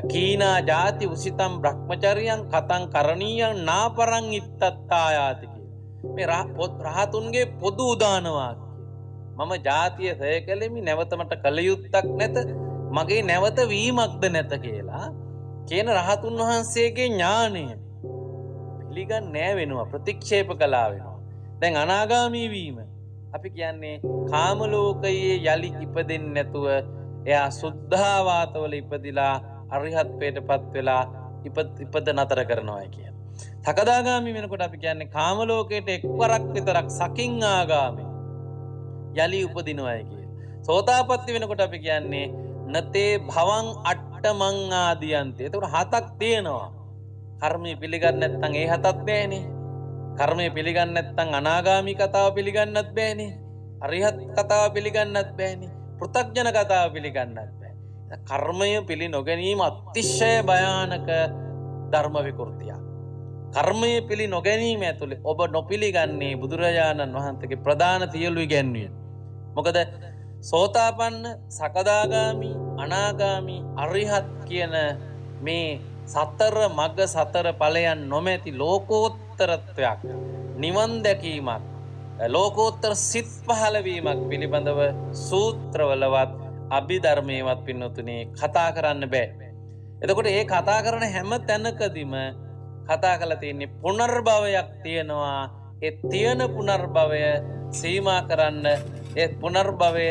කීනා ජාති උසිතම් බ්‍රහ්මචරියං කතං කරණීයං නාපරං ඉත්තත්තායාති මේ රහතුන්ගේ පොදු උදාන වාක්‍ය. මම ජාතිය සය කළෙමි නැවත මට කල යුත්තක් නැත මගේ නැවත වීමක්ද නැත කියලා කියන රහතුන් වහන්සේගේ ඥානය පිළිගන්නේ නැහැ වෙනවා ප්‍රතික්ෂේප කළා වෙනවා. දැන් අනාගාමී වීම අපි කියන්නේ කාම ලෝකයේ යලි ඉපදෙන්නේ නැතුව එයා සුද්ධාවාතවල ඉපදිලා අරිහත්ත්වයටපත් වෙලා ඉපද නතර කරනවා කියන. සකදාගාමි වෙනකොට අපි කියන්නේ කාම ලෝකයට එක්වරක් විතරක් සකින් ආගාමී යලි උපදිනවායි කියන. සෝතාපට්ටි වෙනකොට අපි කියන්නේ නතේ භවං අට්ඨමං ආදියන්ති. ඒතකොට හතක් තියෙනවා. කර්මය පිළිගන්නේ නැත්නම් ඒ හතක් බෑනේ. කර්මය පිළිගන්නේ නැත්නම් අනාගාමි කතාව පිළිගන්නත් බෑනේ. අරිහත් කතාව පිළිගන්නත් බෑනේ. පෘථග්ජන කතාව පිළිගන්නත් බෑ. කර්මය පිළි නොගැනීම අතිශය භයානක ධර්ම විකෘතියක්. කර්මය පිළි නොගැනීම ඇතුළේ ඔබ නොපිළිගන්නේ බුදුරජාණන් වහන්සේගේ ප්‍රධාන තියලු ඉගැන්වීම. මොකද සෝතාපන්න, සකදාගාමි, අනාගාමි, අරිහත් කියන මේ සතර මග සතර ඵලයන් නොමැති ලෝකෝත්තරත්වයක්, නිවන් දැකීමක්, ලෝකෝත්තර සිත් පහළ වීමක් පිළිබඳව සූත්‍රවලවත් අභිධර්මයේවත් පින්නතුනේ කතා කරන්න බෑ. එතකොට ඒ කතා කරන හැම තැනකදීම කතා කරලා තියෙන්නේ පුනර්භවයක් තියෙනවා. ඒ තියෙන පුනර්භවය සීමා කරන්න, ඒ පුනර්භවය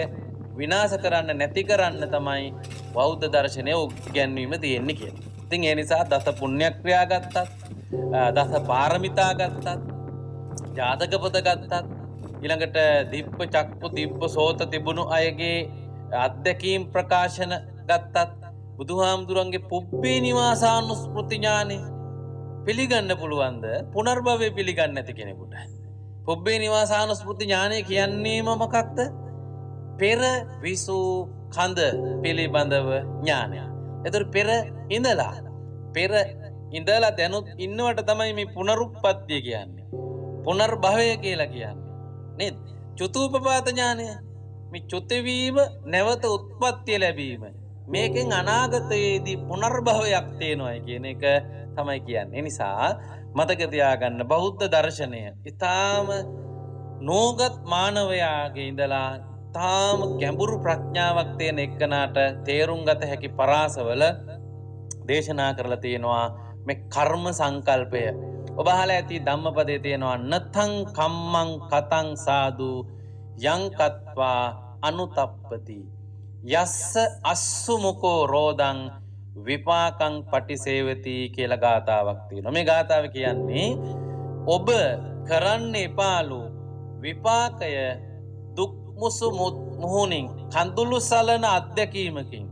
විනාශ කරන්න නැති කරන්න තමයි බෞද්ධ දර්ශනයේ උගන්වීම තියෙන්නේ කියලා. ඉතින් ඒ නිසා දස පුණ්‍යක්‍රියා ගත්තත්, දස පාරමිතා ගත්තත්, ජාතක පොත ගත්තත්, ඊළඟට දිබ්බ චක්කු දිබ්බ සෝත තිබුණු අයගේ අත්දැකීම් ප්‍රකාශන ගත්තත්, බුදුහාමුදුරන්ගේ පුබ්බේ නිවාසානුස්මෘති ඥානෙ පිළිගන්න පුළුවන්ද පුනර්භවය පිළිගන්නේ නැති කෙනෙකුට? පුබ්බේ නිවාසානුස්මෘති ඥානය කියන්නේම මොකක්ද? පෙර විසූ කඳ පිළිබඳව ඥානය. එතකොට පෙර ඉඳලා දැනුත් ඉන්නවට තමයි මේ පුනරුත්පත්තිය කියන්නේ. පුනර්භවය කියලා කියන්නේ. නේද? චුතූපපාත ඥානය. මේ චුත වීම නැවත උත්පත්තිය ලැබීම. මේකෙන් අනාගතයේදී පුනර්භවයක් තියෙනවා කියන එක තමයි කියන්නේ. ඒ නිසා මතක තියාගන්න බෞද්ධ දර්ශනය ඊටාම නෝගත් මානවයාගේ ඉඳලා ඊටාම ගැඹුරු ප්‍රඥාවක් තියෙන එක්කනට තේරුම් ගත හැකි පරාසවල දේශනා කරලා තියෙනවා මේ කර්ම සංකල්පය. ඔබ අහලා ඇති ධම්මපදයේ තියෙනවා නතං කම්මං කතං සාදු යං කତ୍වා අනුතප්පති යස්ස අස්සු මුකෝ රෝදං විපාකං පටිසේවති කියලා ගාතාවක් තියෙනවා. මේ ගාතාව කියන්නේ ඔබ කරන්න එපාලු විපාකය දුක් මුසු මුහුණින් කඳුළු සලන අත්දැකීමකින්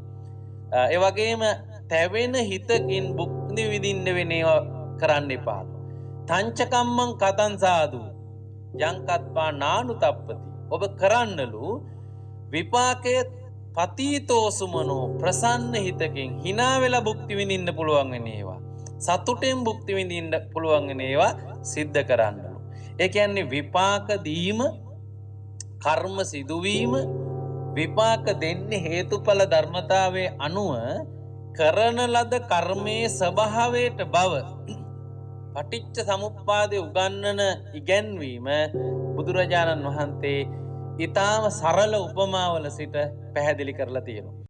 ඒ වගේම තැවෙන හිතකින් භුක්ති විඳින්න වෙනේවා කරන්න එපාලු. තංචකම්මං කතං සාදු යං කତ୍වා නානුතප්පති. ඔබ කරන්නලු විපාකයේ පතීතෝසුමනෝ ප්‍රසන්න හිතකින් hina වෙලා භුක්ති විඳින්න පුළුවන් වෙන ඒවා, සතුටෙන් භුක්ති විඳින්න පුළුවන් වෙන ඒවා සිද්ධ කරන්නලු. ඒ කියන්නේ විපාක දීම, කර්ම සිදුවීම, විපාක දෙන්නේ හේතුඵල ධර්මතාවයේ අනුව කරන ලද කර්මයේ ස්වභාවයට බව පටිච්ච සමුප්පාදේ උගන්වන ඉගැන්වීම බුදුරජාණන් වහන්සේ ඊටාම සරල උපමාවල සිට පැහැදිලි කරලා තියෙනවා.